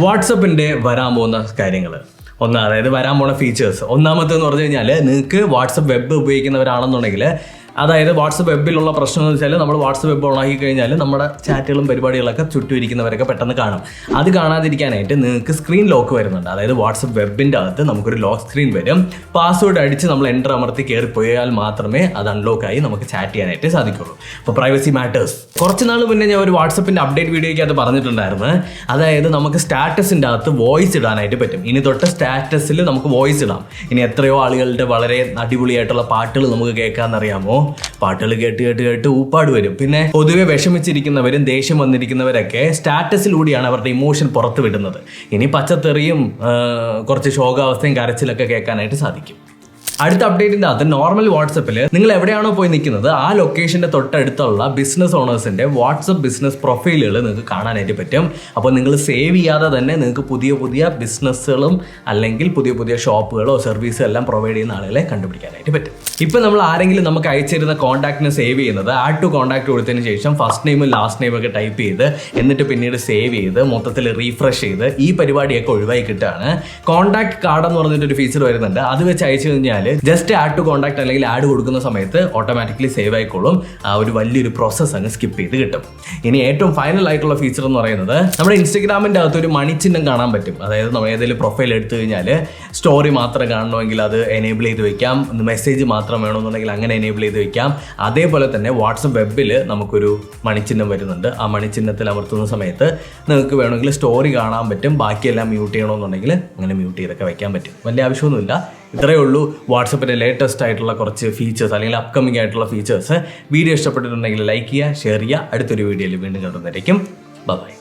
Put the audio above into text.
വാട്സപ്പിൻ്റെ വരാൻ പോകുന്ന കാര്യങ്ങൾ അതായത് വരാൻ പോകുന്ന ഫീച്ചേഴ്സ്. ഒന്നാമത്തെന്ന് പറഞ്ഞു കഴിഞ്ഞാൽ, നിങ്ങൾക്ക് വാട്സപ്പ് വെബ് ഉപയോഗിക്കുന്നവരാണെന്നുണ്ടെങ്കിൽ, അതായത് വാട്സപ്പ് വെബിലുള്ള പ്രശ്നം എന്ന് വെച്ചാൽ, നമ്മൾ വാട്സപ്പ് വെബ് ഓണാക്കി കഴിഞ്ഞാൽ നമ്മുടെ ചാറ്റുകളും പരിപാടികളൊക്കെ ചുറ്റും ഇരിക്കുന്നവരൊക്കെ പെട്ടെന്ന് കാണും. അത് കാണാതിരിക്കാനായിട്ട് നിങ്ങൾക്ക് സ്ക്രീൻ ലോക്ക് വരുന്നുണ്ട്. അതായത് വാട്സപ്പ് വെബിൻ്റെ അകത്ത് നമുക്കൊരു ലോക്ക് സ്ക്രീൻ വരും. പാസ്വേഡ് അടിച്ച് നമ്മൾ എൻ്റർ അമർത്തി കയറിപ്പോയാൽ മാത്രമേ അത് അൺലോക്കായി നമുക്ക് ചാറ്റ് ചെയ്യാനായിട്ട് സാധിക്കുള്ളൂ. അപ്പോൾ പ്രൈവസി മാറ്റേഴ്സ്. കുറച്ച് നാൾ മുന്നേ ഞാൻ ഒരു വാട്സപ്പിൻ്റെ അപ്ഡേറ്റ് വീഡിയോയ്ക്ക് അത് പറഞ്ഞിട്ടുണ്ടായിരുന്നു. അതായത് നമുക്ക് സ്റ്റാറ്റസിൻ്റെ അകത്ത് വോയിസ് ഇടാനായിട്ട് പറ്റും. ഇനി തൊട്ട് സ്റ്റാറ്റസിൽ നമുക്ക് വോയിസ് ഇടാം. ഇനി എത്രയോ ആളുകളുടെ വളരെ അടിപൊളിയായിട്ടുള്ള പാട്ടുകൾ നമുക്ക് കേൾക്കാമെന്നറിയാമോ? പാട്ടുകൾ കേട്ട് ഊപ്പാട് വരും. പിന്നെ പൊതുവെ വിഷമിച്ചിരിക്കുന്നവരും ദേഷ്യം വന്നിരിക്കുന്നവരൊക്കെ സ്റ്റാറ്റസിലൂടെയാണ് അവരുടെ ഇമോഷൻ പുറത്തു വിടുന്നത്. ഇനി പച്ചത്തെറിയും കുറച്ച് ശോകാവസ്ഥയും കരച്ചിലൊക്കെ കേൾക്കാനായിട്ട് സാധിക്കും. അടുത്ത അപ്ഡേറ്റിൻ്റെ അകത്ത് നോർമൽ വാട്സപ്പിൽ നിങ്ങൾ എവിടെയാണോ പോയി നിൽക്കുന്നത് ആ ലൊക്കേഷൻ്റെ തൊട്ടടുത്തുള്ള ബിസിനസ് ഓണേഴ്സിൻ്റെ വാട്സപ്പ് ബിസിനസ് പ്രൊഫൈലുകൾ നിങ്ങൾക്ക് കാണാനായിട്ട് പറ്റും. അപ്പോൾ നിങ്ങൾ സേവ് ചെയ്യാതെ തന്നെ നിങ്ങൾക്ക് പുതിയ ബിസിനസ്സുകളും അല്ലെങ്കിൽ പുതിയ ഷോപ്പുകളോ സർവീസോ എല്ലാം പ്രൊവൈഡ് ചെയ്യുന്ന ആളുകളെ കണ്ടുപിടിക്കാനായിട്ട് പറ്റും. ഇപ്പം നമ്മൾ ആരെങ്കിലും നമുക്ക് അയച്ചിരുന്ന കോൺടാക്റ്റിനെ സേവ് ചെയ്യുന്നത് ആഡ് ടു കോൺടാക്ട് കൊടുത്തതിന് ശേഷം ഫസ്റ്റ് നെയിമും ലാസ്റ്റ് നെയിമൊക്കെ ടൈപ്പ് ചെയ്ത് എന്നിട്ട് പിന്നീട് സേവ് ചെയ്ത് മൊത്തത്തിൽ റീഫ്രഷ് ചെയ്ത് ഈ പരിപാടിയൊക്കെ ഒഴിവായി കിട്ടുകയാണ്. കോൺടാക്ട് കാർഡ് എന്ന് പറഞ്ഞിട്ടൊരു ഫീച്ചർ വരുന്നുണ്ട്. അത് വെച്ച് അയച്ചു കഴിഞ്ഞാൽ ജസ്റ്റ് ആഡ് ടു കോൺടാക്ട് അല്ലെങ്കിൽ ആഡ് കൊടുക്കുന്ന സമയത്ത് ഓട്ടോമാറ്റിക്കലി സേവ് ആയിക്കോളും. ആ ഒരു വലിയൊരു പ്രോസസ്സ് അങ്ങ് സ്കിപ്പ് ചെയ്ത് കിട്ടും. ഇനി ഏറ്റവും ഫൈനൽ ആയിട്ടുള്ള ഫീച്ചർ എന്ന് പറയുന്നത്, നമ്മുടെ ഇൻസ്റ്റഗ്രാമിൻ്റെ അകത്ത് ഒരു മണിച്ചിഹ്നം കാണാൻ പറ്റും. അതായത് നമ്മൾ ഏതെങ്കിലും പ്രൊഫൈൽ എടുത്തു കഴിഞ്ഞാൽ സ്റ്റോറി മാത്രം കാണണമെങ്കിൽ അത് എനേബിൾ ചെയ്ത് വെക്കാം. മെസ്സേജ് മാത്രം വേണമെന്നുണ്ടെങ്കിൽ അങ്ങനെ എനേബിൾ ചെയ്ത് വെക്കാം. അതേപോലെ തന്നെ വാട്സപ്പ് വെബിൽ നമുക്കൊരു മണിച്ചിഹ്നം വരുന്നുണ്ട്. ആ മണിച്ചിഹ്നത്തിൽ അമർത്തുന്ന സമയത്ത് നിങ്ങൾക്ക് വേണമെങ്കിൽ സ്റ്റോറി കാണാൻ പറ്റും. ബാക്കിയെല്ലാം മ്യൂട്ട് ചെയ്യണമെന്നുണ്ടെങ്കിൽ അങ്ങനെ മ്യൂട്ട് ചെയ്തൊക്കെ വയ്ക്കാൻ പറ്റും. വലിയ ആവശ്യമൊന്നുമില്ല. ഇത്രയേ ഉള്ളൂ വാട്സപ്പിൻ്റെ ലേറ്റസ്റ്റ് ആയിട്ടുള്ള കുറച്ച് ഫീച്ചേഴ്സ് അല്ലെങ്കിൽ അപ്കമിങ് ആയിട്ടുള്ള ഫീച്ചേഴ്സ്. വീഡിയോ ഇഷ്ടപ്പെട്ടിട്ടുണ്ടെങ്കിൽ ലൈക്ക് ചെയ്യുക, ഷെയർ ചെയ്യുക. അടുത്തൊരു വീഡിയോയിൽ വീണ്ടും കണ്ടുവന്നിരിക്കും. ബൈ.